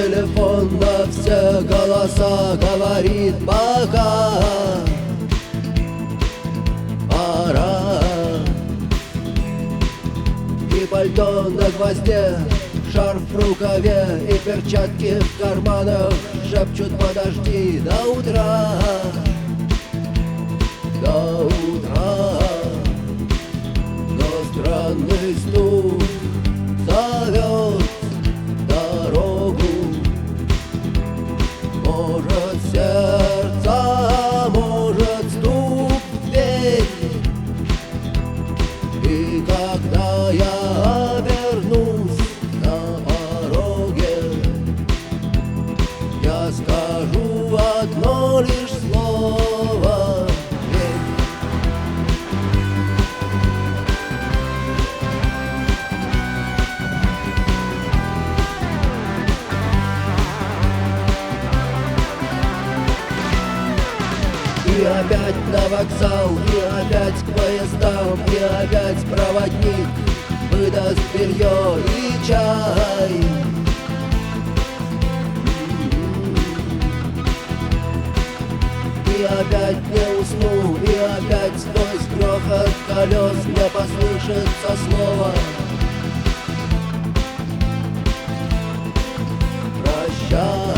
телефон на все голоса говорит пока. Пора. И пальто на гвозде, шарф в рукаве и перчатки в карманах шепчут: подожди до утра. До утра. Но странный стук зовет дорогу. Может, сердце, может, стук в дверь. И когда я обернусь на пороге, я скажу одно лишь слово: и опять на вокзал, и опять к поездам, и опять проводник выдаст белье и чай. И опять не усну, и опять сквозь грохот колес мне послышится слово: прощай.